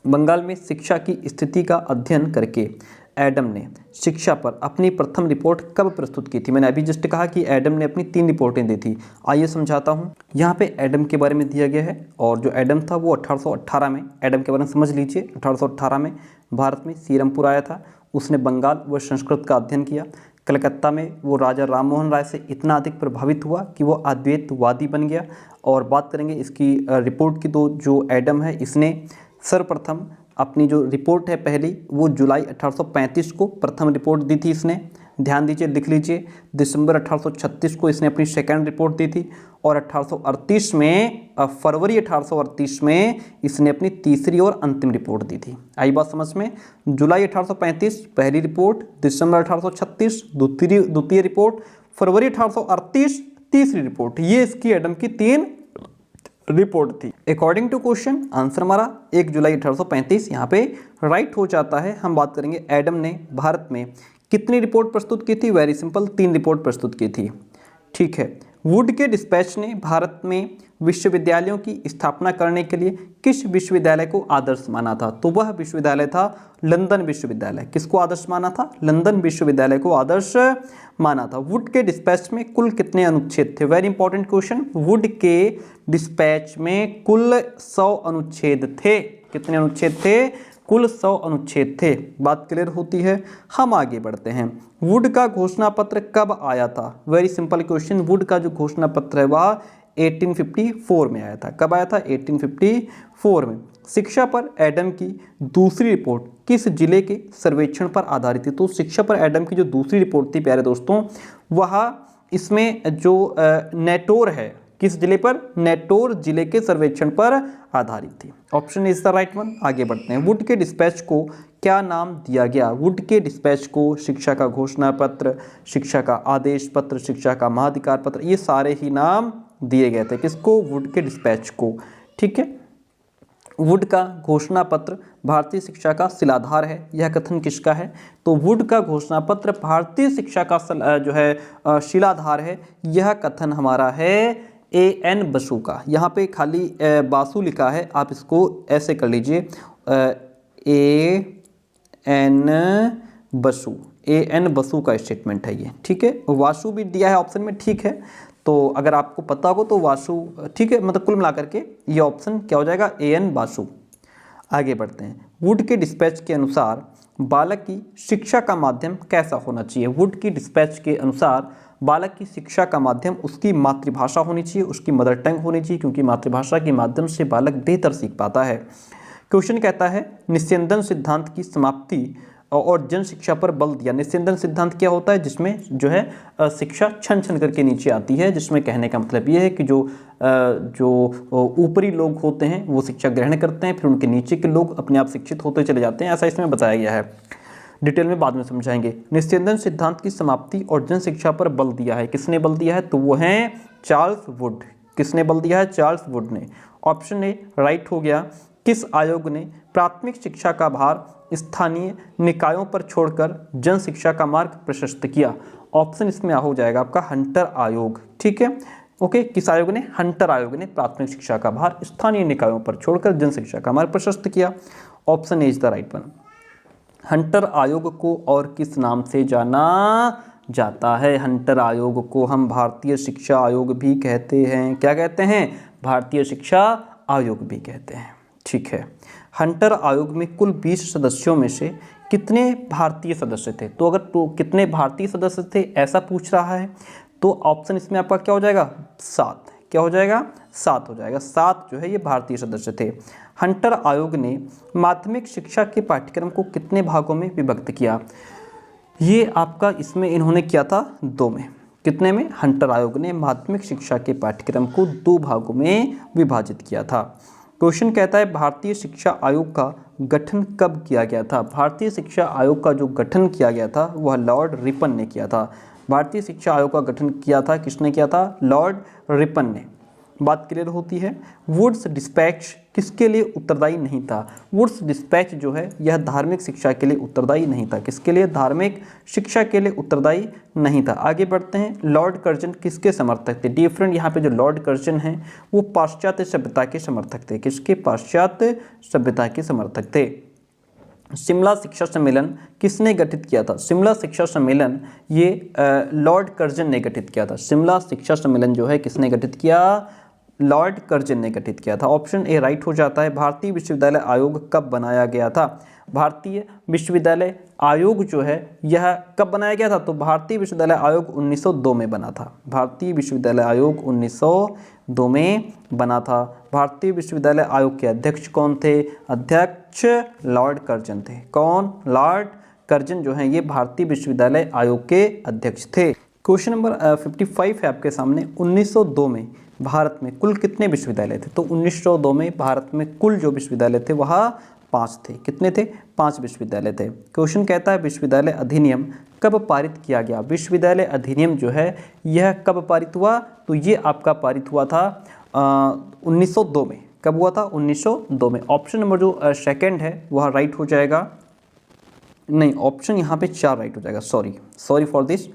बंगाल में शिक्षा की स्थिति का अध्ययन करके एडम ने शिक्षा पर अपनी प्रथम रिपोर्ट कब प्रस्तुत की थी? मैंने अभी जस्ट कहा कि एडम ने अपनी 3 रिपोर्टें दी थी। आइए समझाता हूँ। यहाँ पे एडम के बारे में दिया गया है और जो एडम था वो 1818 में, एडम के बारे में समझ लीजिए, 1818 में भारत में सीरमपुर आया था। उसने बंगाल व संस्कृत का अध्ययन किया। कलकत्ता में वो राजा राम मोहन राय से इतना अधिक प्रभावित हुआ कि वो अद्वैतवादी बन गया। और बात करेंगे इसकी रिपोर्ट की, तो जो एडम है इसने सर्वप्रथम अपनी जो रिपोर्ट है पहली वो जुलाई 1835 को प्रथम रिपोर्ट दी थी इसने। ध्यान दीजिए, लिख लीजिए। दिसंबर 1836 को इसने अपनी सेकेंड रिपोर्ट दी थी और 1838 में फरवरी 1838 में इसने अपनी तीसरी और अंतिम रिपोर्ट दी थी। आई बात समझ में? जुलाई 1835 पहली रिपोर्ट, दिसंबर 1836 द्वितीय रिपोर्ट, फरवरी 1838 तीसरी रिपोर्ट। ये इसकी एडम की 3 रिपोर्ट थी। अकॉर्डिंग टू क्वेश्चन आंसर हमारा 1 जुलाई 1835 यहाँ पे राइट हो जाता है। हम बात करेंगे एडम ने भारत में कितनी रिपोर्ट प्रस्तुत की थी? वेरी सिंपल, 3 रिपोर्ट प्रस्तुत की थी, ठीक है। वुड के डिस्पैच ने भारत में विश्वविद्यालयों की स्थापना करने के लिए किस विश्वविद्यालय को आदर्श माना था? तो वह विश्वविद्यालय था लंदन विश्वविद्यालय। किसको आदर्श माना था? लंदन विश्वविद्यालय को आदर्श माना था। वुड के डिस्पैच में कुल कितने अनुच्छेद थे? Very important question. वुड के डिस्पैच में कुल 100 अनुच्छेद थे। कितने अनुच्छेद थे? कुल 100 अनुच्छेद थे। बात क्लियर होती है। हम आगे बढ़ते हैं। वुड का घोषणा पत्र कब आया था? Very simple question. वुड का जो घोषणा पत्र है वह 1854 में आया था। कब आया था? 1854 में। शिक्षा पर एडम की दूसरी रिपोर्ट किस जिले के सर्वेक्षण पर आधारित थी? तो शिक्षा पर एडम की जो दूसरी रिपोर्ट थी प्यारे दोस्तों, वह इसमें जो नेटोर है, किस जिले पर? नेटोर जिले के सर्वेक्षण पर आधारित थी। Option is the right one. आगे बढ़ते हैं। वुड के डिस्पैच को क्या नाम दिया गया? वुड के डिस्पैच को शिक्षा का घोषणा पत्र, शिक्षा का आदेश पत्र, शिक्षा का महाधिकार पत्र, ये सारे ही नाम दिए गए थे। किसको? वुड के डिस्पैच को, ठीक है। वुड का घोषणा पत्र भारतीय शिक्षा का शिलाधार है। यह कथन किसका है? तो वुड का घोषणा पत्र भारतीय शिक्षा का जो है शिलाधार है। यह कथन हमारा है A.N. बसु का। यहाँ पे खाली बासु लिखा है, आप इसको ऐसे कर लीजिए, A.N. बसु। A.N. बसु का स्टेटमेंट है ये, ठीक है। वासु भी दिया है ऑप्शन में, ठीक है। तो अगर आपको पता हो तो वासु, ठीक है, मतलब कुल मिलाकर के ये ऑप्शन क्या हो जाएगा, AN वासु। आगे बढ़ते हैं। वुड के डिस्पैच के अनुसार बालक की शिक्षा का माध्यम कैसा होना चाहिए। वुड की डिस्पैच के अनुसार बालक की शिक्षा का माध्यम उसकी मातृभाषा होनी चाहिए, उसकी मदर टंग होनी चाहिए, क्योंकि मातृभाषा के माध्यम से बालक बेहतर सीख पाता है। क्वेश्चन कहता है निस्यंदन सिद्धांत की समाप्ति और जन शिक्षा पर बल दिया। निस्यंदन सिद्धांत क्या होता है, जिसमें जो है शिक्षा छन छन करके नीचे आती है, जिसमें कहने का मतलब ये है कि जो ऊपरी लोग होते हैं वो शिक्षा ग्रहण करते हैं, फिर उनके नीचे के लोग अपने आप शिक्षित होते चले जाते हैं, ऐसा इसमें बताया गया है। डिटेल में बाद में समझाएंगे। निस्यंदन सिद्धांत की समाप्ति और जन शिक्षा पर बल दिया है, किसने बल दिया है, तो वो हैं चार्ल्स वुड। किसने बल दिया है, चार्ल्स वुड ने। ऑप्शन ए राइट हो गया। किस आयोग ने प्राथमिक शिक्षा का भार स्थानीय निकायों पर छोड़कर जन शिक्षा का मार्ग प्रशस्त किया। ऑप्शन इसमें हो जाएगा आपका हंटर आयोग, ठीक है, ओके। किस आयोग ने, हंटर आयोग ने प्राथमिक शिक्षा का भार स्थानीय निकायों पर छोड़कर जन शिक्षा का मार्ग प्रशस्त किया। Option A is the right one. Hunter आयोग को और किस नाम से जाना जाता है। हंटर आयोग को हम भारतीय शिक्षा आयोग भी कहते हैं। क्या कहते हैं, भारतीय शिक्षा आयोग भी कहते हैं, ठीक है। हंटर आयोग में कुल 20 सदस्यों में से कितने भारतीय सदस्य थे। तो अगर तो कितने भारतीय सदस्य थे ऐसा पूछ रहा है, तो ऑप्शन इसमें आपका क्या हो जाएगा, 7। क्या हो जाएगा, 7 हो जाएगा। 7 जो है ये भारतीय सदस्य थे। हंटर आयोग ने माध्यमिक शिक्षा के पाठ्यक्रम को कितने भागों में विभक्त किया। ये आपका इसमें इन्होंने किया था 2 में। कितने में, हंटर आयोग ने माध्यमिक शिक्षा के पाठ्यक्रम को 2 भागों में विभाजित किया था। क्वेश्चन कहता है भारतीय शिक्षा आयोग का गठन कब किया गया था। भारतीय शिक्षा आयोग का जो गठन किया गया था वह लॉर्ड रिपन ने किया था। भारतीय शिक्षा आयोग का गठन किया था, किसने किया था, लॉर्ड रिपन ने। बात क्लियर होती है। वुड्स डिस्पैच किसके लिए उत्तरदायी नहीं था। वुड्स डिस्पैच जो है यह धार्मिक शिक्षा के लिए उत्तरदायी नहीं था। किसके लिए, धार्मिक शिक्षा के लिए उत्तरदायी नहीं था। आगे बढ़ते हैं। लॉर्ड कर्जन किसके समर्थक थे। डिफरेंट यहाँ पे जो लॉर्ड कर्जन हैं वो पाश्चात्य सभ्यता के समर्थक थे। किसके, पाश्चात्य सभ्यता के समर्थक थे। शिमला शिक्षा सम्मेलन किसने गठित किया था। शिमला शिक्षा सम्मेलन ये लॉर्ड कर्जन ने गठित किया था। शिमला शिक्षा सम्मेलन जो है किसने गठित किया, लॉर्ड कर्जन ने गठित किया था। ऑप्शन ए राइट हो जाता है। भारतीय विश्वविद्यालय आयोग कब बनाया गया था। भारतीय विश्वविद्यालय आयोग जो है यह कब बनाया गया था, तो भारतीय विश्वविद्यालय आयोग 1902 में बना था। भारतीय विश्वविद्यालय आयोग 1902 में बना था। भारतीय विश्वविद्यालय आयोग के अध्यक्ष कौन थे, अध्यक्ष लॉर्ड कर्जन थे। कौन, लॉर्ड कर्जन जो हैं ये भारतीय विश्वविद्यालय आयोग के अध्यक्ष थे। क्वेश्चन नंबर 55 है आपके सामने। 1902 में भारत में कुल कितने विश्वविद्यालय थे, तो 1902 में भारत में कुल जो विश्वविद्यालय थे वह 5 थे। कितने थे, 5 विश्वविद्यालय थे। क्वेश्चन कहता है विश्वविद्यालय अधिनियम कब पारित किया गया। विश्वविद्यालय अधिनियम जो है यह कब पारित हुआ, तो ये आपका पारित हुआ था 1902 में। कब हुआ था, 1902 में। ऑप्शन नंबर जो सेकंड है वह राइट हो जाएगा। नहीं, ऑप्शन यहाँ पे 4 राइट हो जाएगा। Sorry for this.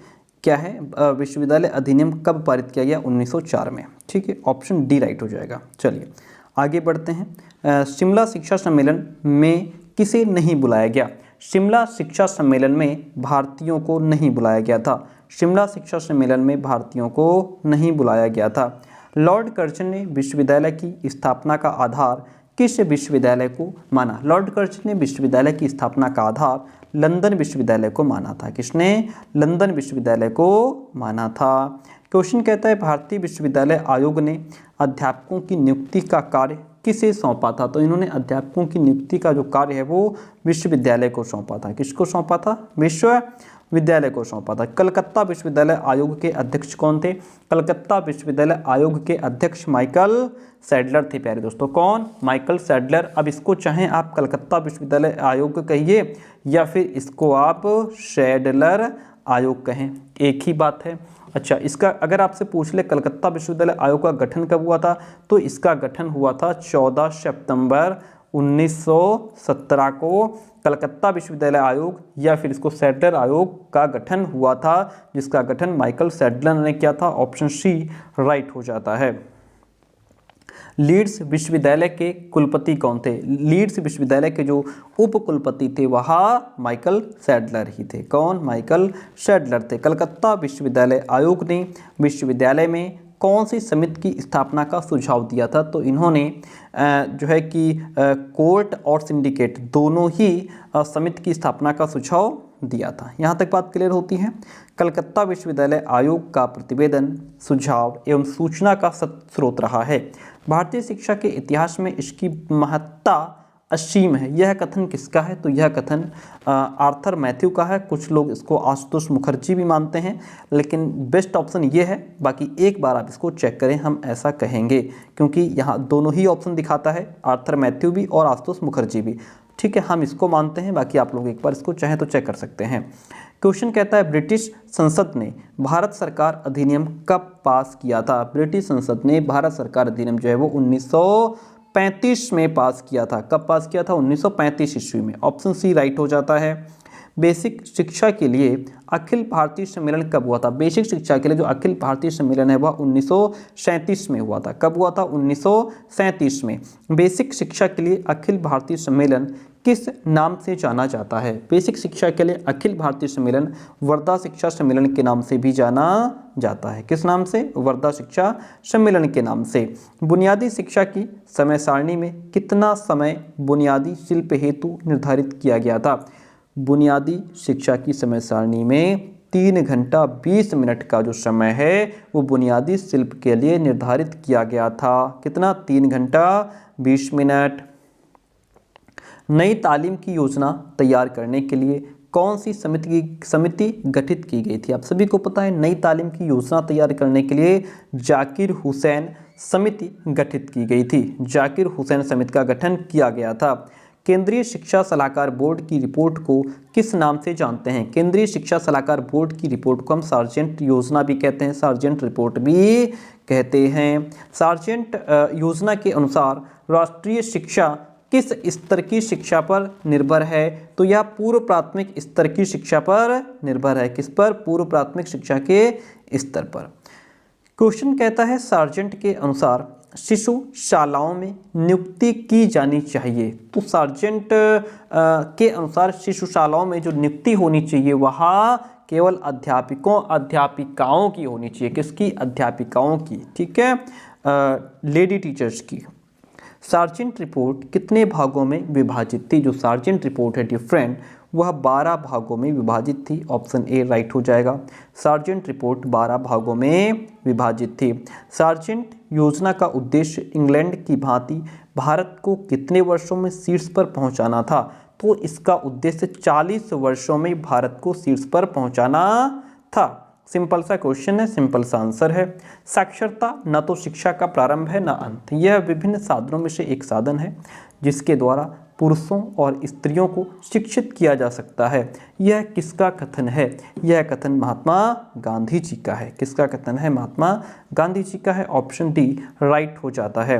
क्या है, विश्वविद्यालय अधिनियम कब पारित किया गया, 1904 में, ठीक है। ऑप्शन डी राइट हो जाएगा। चलिए आगे बढ़ते हैं। शिमला शिक्षा सम्मेलन में किसे नहीं बुलाया गया। शिमला शिक्षा सम्मेलन में भारतीयों को नहीं बुलाया गया था। शिमला शिक्षा सम्मेलन में भारतीयों को नहीं बुलाया गया था। लॉर्ड कर्जन ने विश्वविद्यालय की स्थापना का आधार किस विश्वविद्यालय को माना। लॉर्ड कर्जन ने विश्वविद्यालय की स्थापना का आधार लंदन विश्वविद्यालय को माना था। किसने, लंदन विश्वविद्यालय को माना था। क्वेश्चन कहता है भारतीय विश्वविद्यालय आयोग ने अध्यापकों की नियुक्ति का कार्य किसे सौंपा था। तो इन्होंने अध्यापकों की नियुक्ति का जो कार्य है वो विश्वविद्यालय को सौंपा था। किसको सौंपा था, विश्वविद्यालय को सौंपा था। कलकत्ता विश्वविद्यालय आयोग के अध्यक्ष कौन थे। कलकत्ता विश्वविद्यालय आयोग के अध्यक्ष माइकल सैडलर थे प्यारे दोस्तों। कौन, माइकल सैडलर। अब इसको चाहें आप कलकत्ता विश्वविद्यालय आयोग कहिए या फिर इसको आप सैडलर आयोग कहें, एक ही बात है। अच्छा, इसका अगर आपसे पूछ ले कलकत्ता विश्वविद्यालय आयोग का गठन कब हुआ था, तो इसका गठन हुआ था 14 सितंबर 1917 को कलकत्ता विश्वविद्यालय आयोग या फिर इसको सैडलर आयोग का गठन हुआ था, जिसका गठन माइकल सैडलर ने किया था। ऑप्शन सी राइट हो जाता है। लीड्स विश्वविद्यालय के कुलपति कौन थे? लीड्स विश्वविद्यालय के जो उप कुलपति थे वह माइकल सैडलर ही थे। कौन? माइकल सैडलर थे। कलकत्ता विश्वविद्यालय आयोग ने विश्वविद्यालय में कौन सी समिति की स्थापना का सुझाव दिया था? तो इन्होंने जो है कि कोर्ट और सिंडिकेट दोनों ही समिति की स्थापना का सुझाव दिया था। यहाँ तक बात क्लियर होती है। कलकत्ता विश्वविद्यालय आयोग का प्रतिवेदन, सुझाव एवं सूचना का स्रोत रहा है। भारतीय शिक्षा के इतिहास में इसकी महत्ता असीम है। यह कथन किसका है? तो यह कथन आर्थर मैथ्यू का है। कुछ लोग इसको आशुतोष मुखर्जी भी मानते हैं, लेकिन बेस्ट ऑप्शन ये है। बाकी एक बार आप इसको चेक करें, हम ऐसा कहेंगे क्योंकि यहाँ दोनों ही ऑप्शन दिखाता है, आर्थर मैथ्यू भी और आशुतोष मुखर्जी भी। ठीक है, हम इसको मानते हैं। बाकी आप लोग एक बार इसको चाहें तो चेक कर सकते हैं। क्वेश्चन कहता है ब्रिटिश संसद ने भारत सरकार अधिनियम कब पास किया था? ब्रिटिश संसद ने भारत सरकार अधिनियम जो है वो 1935 में पास किया था। कब पास किया था? 1935 ईस्वी में। ऑप्शन सी राइट हो जाता है। बेसिक शिक्षा के लिए अखिल भारतीय सम्मेलन कब हुआ था? बेसिक शिक्षा के लिए जो अखिल भारतीय सम्मेलन है वह 1937 में हुआ था। कब हुआ था? 1937 में। बेसिक शिक्षा के लिए अखिल भारतीय सम्मेलन किस नाम से जाना जाता है? बेसिक शिक्षा के लिए अखिल भारतीय सम्मेलन वर्धा शिक्षा सम्मेलन के नाम से भी जाना जाता है। किस नाम से? वर्धा शिक्षा सम्मेलन के नाम से। बुनियादी शिक्षा की समय सारणी में कितना समय बुनियादी शिल्प हेतु निर्धारित किया गया था? बुनियादी शिक्षा की समय सारणी में 3 घंटा 20 मिनट का जो समय है वो बुनियादी शिल्प के लिए निर्धारित किया गया था। कितना? 3 घंटा 20 मिनट। नई तालीम की योजना तैयार करने के लिए कौन सी समिति गठित की गई थी? आप सभी को पता है, नई तालीम की योजना तैयार करने के लिए जाकिर हुसैन समिति गठित की गई थी। जाकिर हुसैन समिति का गठन किया गया था। केंद्रीय शिक्षा सलाहकार बोर्ड की रिपोर्ट को किस नाम से जानते हैं? केंद्रीय शिक्षा सलाहकार बोर्ड की रिपोर्ट को हम सार्जेंट योजना भी कहते हैं, सार्जेंट रिपोर्ट भी कहते हैं। सार्जेंट योजना के अनुसार राष्ट्रीय शिक्षा किस स्तर की शिक्षा पर निर्भर है? तो यह पूर्व प्राथमिक स्तर की शिक्षा पर निर्भर है। किस पर? पूर्व प्राथमिक शिक्षा के स्तर पर। क्वेश्चन कहता है सार्जेंट के अनुसार शिशु शालाओं में नियुक्ति की जानी चाहिए। तो सार्जेंट के अनुसार शिशु शालाओं में जो नियुक्ति होनी चाहिए वह केवल अध्यापिकाओं की होनी चाहिए। किसकी? अध्यापिकाओं की। ठीक है, लेडी टीचर्स की। सार्जेंट रिपोर्ट कितने भागों में विभाजित थी? जो सार्जेंट रिपोर्ट है डिफरेंट, वह 12 भागों में विभाजित थी। ऑप्शन ए राइट हो जाएगा। सार्जेंट रिपोर्ट 12 भागों में विभाजित थी। सार्जेंट योजना का उद्देश्य इंग्लैंड की भांति भारत को कितने वर्षों में शीर्ष पर पहुंचाना था? तो इसका उद्देश्य 40 वर्षों में भारत को शीर्ष पर पहुंचाना था। सिंपल सा क्वेश्चन है, सिंपल सा आंसर है। साक्षरता न तो शिक्षा का प्रारंभ है न अंत। यह विभिन्न साधनों में से एक साधन है जिसके द्वारा पुरुषों और स्त्रियों को शिक्षित किया जा सकता है। यह किसका कथन है? यह कथन महात्मा गांधी जी का है। किसका कथन है? महात्मा गांधी जी का है। ऑप्शन डी राइट हो जाता है।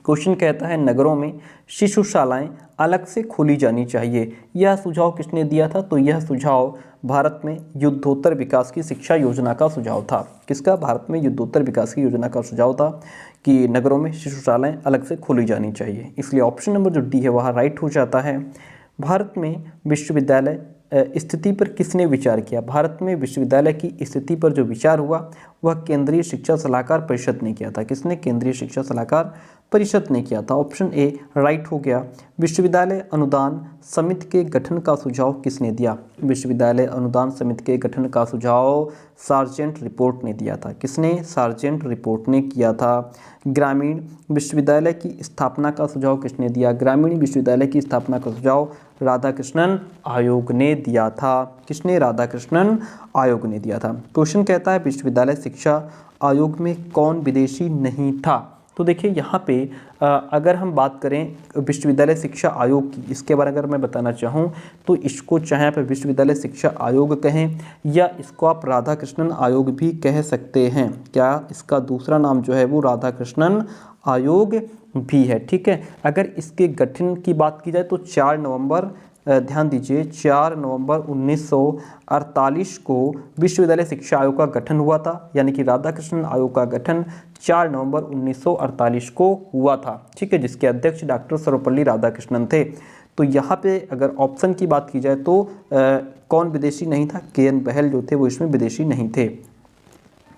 क्वेश्चन कहता है नगरों में शिशुशालाएं अलग से खोली जानी चाहिए। यह सुझाव किसने दिया था? तो यह सुझाव भारत में युद्धोत्तर विकास की शिक्षा योजना का सुझाव था। किसका? भारत में युद्धोत्तर विकास की योजना का सुझाव था कि नगरों में शिशुशालाएं अलग से खोली जानी चाहिए। इसलिए ऑप्शन नंबर जो डी है वह राइट हो जाता है। भारत में विश्वविद्यालय स्थिति पर किसने विचार किया? भारत में विश्वविद्यालय की स्थिति पर जो विचार हुआ वह केंद्रीय शिक्षा सलाहकार परिषद ने किया था। किसने? केंद्रीय शिक्षा सलाहकार परिषद ने किया था। ऑप्शन ए राइट हो गया। विश्वविद्यालय अनुदान समिति के गठन का सुझाव किसने दिया? विश्वविद्यालय अनुदान समिति के गठन का सुझाव सार्जेंट रिपोर्ट ने दिया था। किसने? सार्जेंट रिपोर्ट ने किया था। ग्रामीण विश्वविद्यालय की स्थापना का सुझाव किसने दिया? ग्रामीण विश्वविद्यालय की स्थापना का सुझाव राधाकृष्णन आयोग ने दिया था। किसने? राधाकृष्णन आयोग ने दिया था। क्वेश्चन कहता है विश्वविद्यालय शिक्षा आयोग में कौन विदेशी नहीं था? तो देखिए यहाँ पे अगर हम बात करें विश्वविद्यालय शिक्षा आयोग की, इसके बारे में अगर मैं बताना चाहूँ तो इसको चाहे आप विश्वविद्यालय शिक्षा आयोग कहें या इसको आप राधाकृष्णन आयोग भी कह सकते हैं। क्या इसका दूसरा नाम जो है वो राधाकृष्णन आयोग भी है। ठीक है, अगर इसके गठन की बात की जाए तो 4 नवंबर ध्यान दीजिए 4 नवंबर 1948 को विश्वविद्यालय शिक्षा आयोग का गठन हुआ था, यानी कि राधाकृष्णन आयोग का गठन 4 नवंबर 1948 को हुआ था, ठीक है, जिसके अध्यक्ष डॉक्टर सर्वपल्ली राधाकृष्णन थे। तो यहाँ पे अगर ऑप्शन की बात की जाए तो कौन विदेशी नहीं था, KN बहल जो थे वो इसमें विदेशी नहीं थे।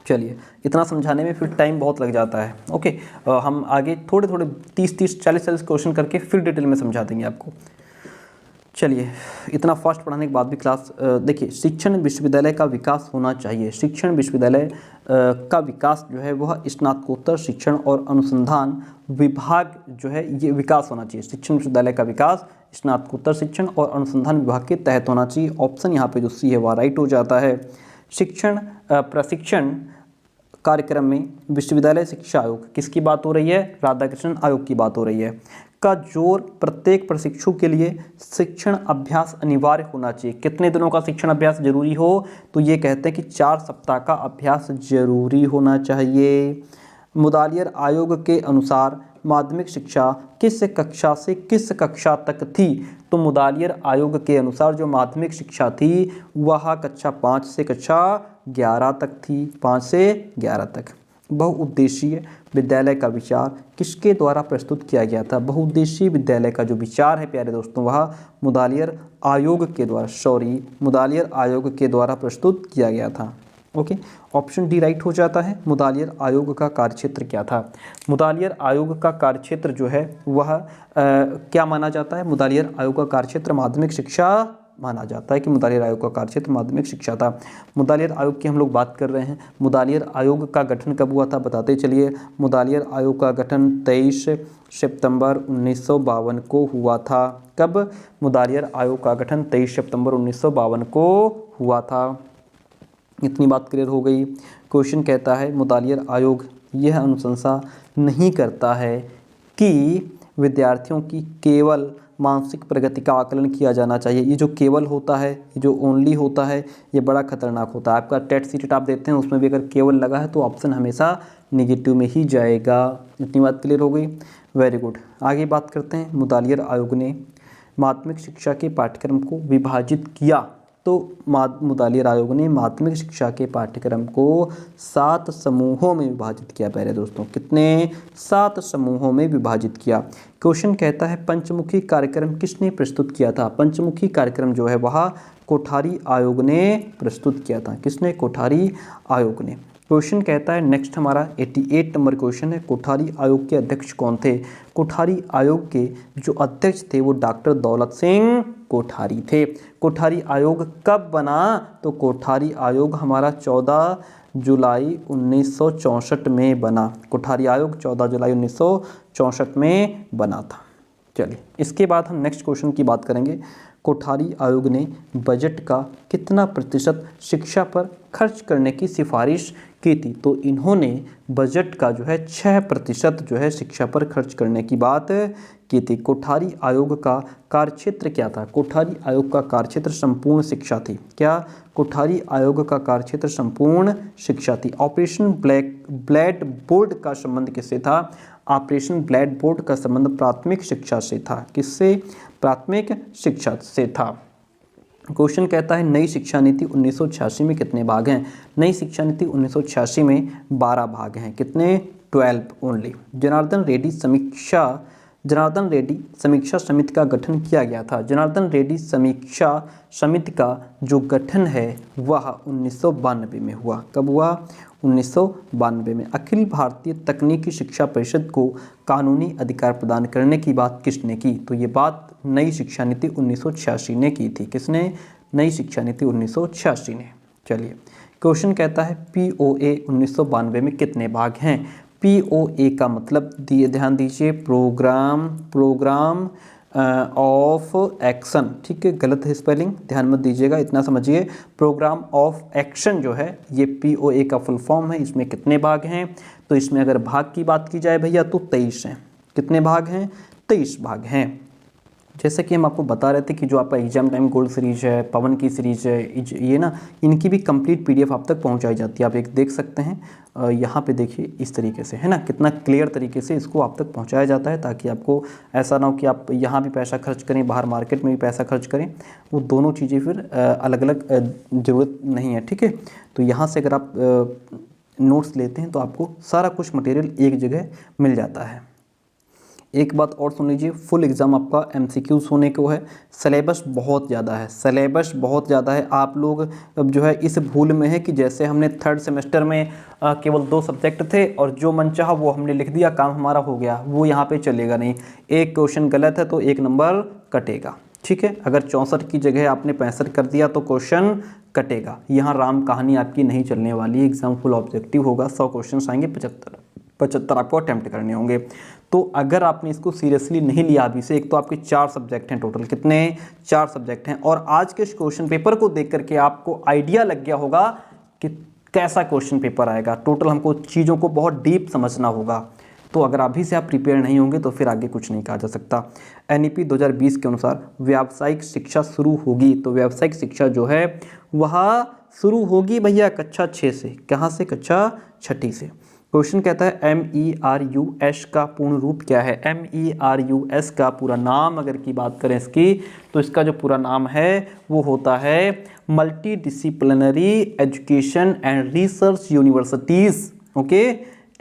चलिए, इतना समझाने में फिर टाइम बहुत लग जाता है। ओके, हम आगे थोड़े थोड़े 30-30, 40-40 क्वेश्चन करके फिर डिटेल में समझा देंगे आपको। चलिए, इतना फास्ट पढ़ाने के बाद भी क्लास देखिए, शिक्षण विश्वविद्यालय का विकास होना चाहिए। शिक्षण विश्वविद्यालय का विकास जो है वह स्नातकोत्तर शिक्षण और अनुसंधान विभाग जो है ये विकास होना चाहिए। शिक्षण विश्वविद्यालय का विकास स्नातकोत्तर शिक्षण और अनुसंधान विभाग के तहत होना चाहिए। ऑप्शन यहाँ पे जो सी है वह राइट हो जाता है। शिक्षण प्रशिक्षण कार्यक्रम में विश्वविद्यालय शिक्षा आयोग, किसकी बात हो रही है, राधाकृष्णन आयोग की बात हो रही है, का जोर प्रत्येक प्रशिक्षु के लिए शिक्षण अभ्यास अनिवार्य होना चाहिए। कितने दिनों का शिक्षण अभ्यास जरूरी हो, तो ये कहते हैं कि 4 सप्ताह का अभ्यास जरूरी होना चाहिए। मुदालियर आयोग के अनुसार माध्यमिक शिक्षा किस कक्षा से किस कक्षा तक थी, तो मुदालियर आयोग के अनुसार जो माध्यमिक शिक्षा थी वह कक्षा 5 से कक्षा 11 तक थी, 5 से 11 तक। बहुउद्देशीय विद्यालय का विचार किसके द्वारा प्रस्तुत किया गया था, बहुउद्देशीय विद्यालय का जो विचार है प्यारे दोस्तों वह मुदालियर आयोग के द्वारा प्रस्तुत किया गया था। ओके, ऑप्शन डी राइट हो जाता है। मुदालियर आयोग का कार्यक्षेत्र क्या था, मुदालियर आयोग का कार्यक्षेत्र जो है वह क्या माना जाता है, मुदालियर आयोग का कार्यक्षेत्र माध्यमिक शिक्षा माना जाता है कि मुदालियर आयोग का कार्यक्षेत्र माध्यमिक शिक्षा था। मुदालियर आयोग की हम लोग बात कर रहे हैं। मुदालियर आयोग का गठन कब हुआ था बताते चलिए। मुदालियर आयोग का गठन 23 सितंबर 1952 को हुआ था। कब, मुदालियर आयोग का गठन 23 सितंबर 1952 को हुआ था। इतनी बात क्लियर हो गई। क्वेश्चन कहता है मुदालियर आयोग यह अनुशंसा नहीं करता है कि विद्यार्थियों की केवल मानसिक प्रगति का आकलन किया जाना चाहिए। ये जो केवल होता है, ये जो ओनली होता है, ये बड़ा खतरनाक होता है। आपका टेट सीटेट आप देते हैं उसमें भी अगर केवल लगा है तो ऑप्शन हमेशा नेगेटिव में ही जाएगा। इतनी बात क्लियर हो गई, वेरी गुड। आगे बात करते हैं। मुदालियर आयोग ने माध्यमिक शिक्षा के पाठ्यक्रम को विभाजित किया, तो मुदालियर आयोग ने माध्यमिक शिक्षा के पाठ्यक्रम को 7 समूहों में विभाजित किया। पहले दोस्तों कितने, 7 समूहों में विभाजित किया। क्वेश्चन कहता है पंचमुखी कार्यक्रम किसने प्रस्तुत किया था, पंचमुखी कार्यक्रम जो है वह कोठारी आयोग ने प्रस्तुत किया था। किसने, कोठारी आयोग ने। क्वेश्चन कहता है नेक्स्ट हमारा 88 नंबर क्वेश्चन है, कोठारी आयोग के अध्यक्ष कौन थे। कोठारी आयोग के जो अध्यक्ष थे वो डॉक्टर दौलत सिंह कोठारी थे। कोठारी आयोग कब बना, तो कोठारी आयोग हमारा 14 जुलाई 1964 में बना। कोठारी आयोग 14 जुलाई 1964 में बना था। चलिए, इसके बाद हम नेक्स्ट क्वेश्चन की बात करेंगे। कोठारी आयोग ने बजट का कितना प्रतिशत शिक्षा पर खर्च करने की सिफारिश की थी, तो इन्होंने बजट का जो है 6% जो है शिक्षा पर खर्च करने की बात की थी। कोठारी आयोग का कार्यक्षेत्र क्या था, कोठारी आयोग का कार्यक्षेत्र संपूर्ण शिक्षा थी। क्या, कोठारी आयोग का कार्यक्षेत्र संपूर्ण शिक्षा थी। ऑपरेशन ब्लैक बोर्ड का संबंध किससे था, ऑपरेशन ब्लैक बोर्ड का संबंध प्राथमिक शिक्षा से था। किससे, प्राथमिक शिक्षा से था। क्वेश्चन कहता है नई शिक्षा नीति 1986 में कितने भाग हैं। नई शिक्षा नीति 1986 में 12 भाग हैं। कितने, 12 ओनली। जनार्दन रेड्डी समीक्षा समिति का गठन किया गया था। जनार्दन रेड्डी समीक्षा समिति का जो गठन है वह 1992 में हुआ। कब हुआ, 1992 में। अखिल भारतीय तकनीकी शिक्षा परिषद को कानूनी अधिकार प्रदान करने की बात किसने की, तो ये बात नई शिक्षा नीति 1986 ने की थी। किसने, नई शिक्षा नीति 1986 ने। चलिए, क्वेश्चन कहता है POA 1992 में कितने भाग हैं। POA का मतलब दिए, ध्यान दीजिए, प्रोग्राम ऑफ एक्शन। ठीक है, गलत है स्पेलिंग, ध्यान मत दीजिएगा, इतना समझिए। प्रोग्राम ऑफ एक्शन जो है ये POA का फुल फॉर्म है। इसमें कितने भाग हैं, तो इसमें अगर भाग की बात की जाए भैया तो 23 हैं। कितने भाग हैं, 23 भाग हैं। जैसे कि हम आपको बता रहे थे कि जो आपका एग्जाम टाइम गोल्ड सीरीज है, पवन की सीरीज है, ये ना इनकी भी कंप्लीट पीडीएफ आप तक पहुंचाई जाती है। आप एक देख सकते हैं यहाँ पे देखिए इस तरीके से, है ना, कितना क्लियर तरीके से इसको आप तक पहुंचाया जाता है, ताकि आपको ऐसा ना हो कि आप यहाँ भी पैसा खर्च करें, बाहर मार्केट में भी पैसा खर्च करें, वो दोनों चीज़ें फिर अलग अलग ज़रूरत नहीं है। ठीक है, तो यहाँ से अगर आप नोट्स लेते हैं तो आपको सारा कुछ मटेरियल एक जगह मिल जाता है। एक बात और सुन लीजिए, फुल एग्ज़ाम आपका एमसीक्यूज होने को है। सिलेबस बहुत ज़्यादा है, सिलेबस बहुत ज़्यादा है। आप लोग अब जो है इस भूल में है कि जैसे हमने थर्ड सेमेस्टर में केवल 2 सब्जेक्ट थे और जो मन चाहा वो हमने लिख दिया, काम हमारा हो गया, वो यहाँ पे चलेगा नहीं। एक क्वेश्चन गलत है तो 1 नंबर कटेगा। ठीक है, अगर 64 की जगह आपने 65 कर दिया तो क्वेश्चन कटेगा। यहाँ राम कहानी आपकी नहीं चलने वाली। एग्जाम फुल ऑब्जेक्टिव होगा, 100 क्वेश्चन आएंगे, 75 आपको अटैम्प्ट करने होंगे। तो अगर आपने इसको सीरियसली नहीं लिया अभी से, एक तो आपके 4 सब्जेक्ट हैं टोटल, कितने 4 सब्जेक्ट हैं, और आज के इस क्वेश्चन पेपर को देख करके आपको आइडिया लग गया होगा कि कैसा क्वेश्चन पेपर आएगा। टोटल हमको चीज़ों को बहुत डीप समझना होगा। तो अगर अभी से आप प्रिपेयर नहीं होंगे तो फिर आगे कुछ नहीं कहा जा सकता। एनईपी 2020 के अनुसार व्यावसायिक शिक्षा शुरू होगी, तो व्यावसायिक शिक्षा जो है वह शुरू होगी भैया कक्षा 6 से। कहाँ से? कक्षा 6 से। क्वेश्चन कहता है MERUS का पूर्ण रूप क्या है? MERUS का पूरा नाम अगर की बात करें इसकी, तो इसका जो पूरा नाम है वो होता है multi disciplinary education and research universities. Okay,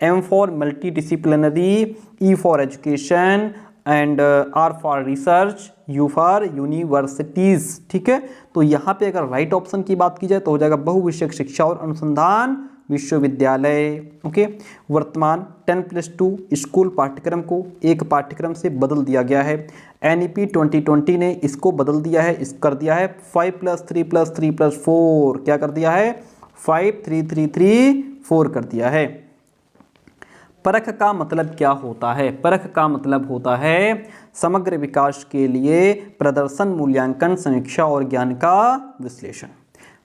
M for multi disciplinary, E for education and R for research, U for universities. ठीक है, तो यहाँ पे अगर राइट ऑप्शन की बात की जाए तो हो जाएगा बहुविषयक शिक्षा और अनुसंधान विश्वविद्यालय। ओके, वर्तमान 10+2 स्कूल पाठ्यक्रम को एक पाठ्यक्रम से बदल दिया गया है। NEP 2020 ने इसको बदल दिया है, इस कर दिया है 5+3+3+4। क्या कर दिया है? 5-3-3-3-4 कर दिया है। परख का मतलब क्या होता है? परख का मतलब होता है समग्र विकास के लिए प्रदर्शन, मूल्यांकन, समीक्षा और ज्ञान का विश्लेषण।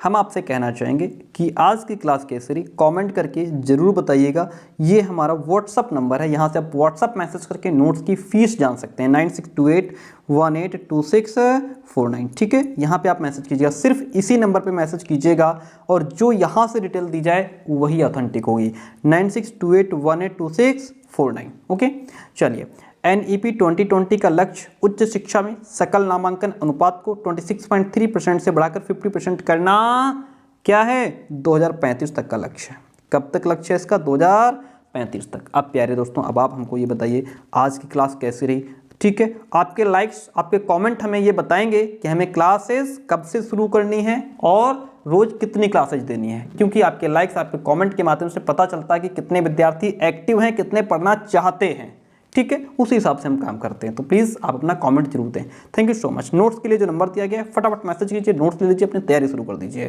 हम आपसे कहना चाहेंगे कि आज की क्लास कैसी रही कमेंट करके ज़रूर बताइएगा। ये हमारा व्हाट्सअप नंबर है, यहाँ से आप व्हाट्सअप मैसेज करके नोट्स की फ़ीस जान सकते हैं। 9628182649। ठीक है, यहाँ पे आप मैसेज कीजिएगा, सिर्फ इसी नंबर पे मैसेज कीजिएगा और जो यहाँ से डिटेल दी जाए वही ऑथेंटिक होगी। 9628182649। ओके, चलिए। NEP 2020 का लक्ष्य उच्च शिक्षा में सकल नामांकन अनुपात को 26.3% से बढ़ाकर 50% करना क्या है? 2035 तक का लक्ष्य है। कब तक लक्ष्य है इसका? 2035 तक। अब प्यारे दोस्तों, अब आप हमको ये बताइए आज की क्लास कैसी रही। ठीक है, आपके लाइक्स, आपके कमेंट हमें ये बताएंगे कि हमें क्लासेस कब से शुरू करनी है और रोज कितनी क्लासेज देनी है, क्योंकि आपके लाइक्स, आपके कमेंट के माध्यम से पता चलता है कि कितने विद्यार्थी एक्टिव हैं, कितने पढ़ना चाहते हैं। ठीक है, उसी हिसाब से हम काम करते हैं। तो प्लीज़ आप अपना कमेंट जरूर दें। Thank you so much. Notes के लिए जो नंबर दिया गया है फटाफट मैसेज कीजिए, नोट्स ले लीजिए, अपनी तैयारी शुरू कर दीजिए।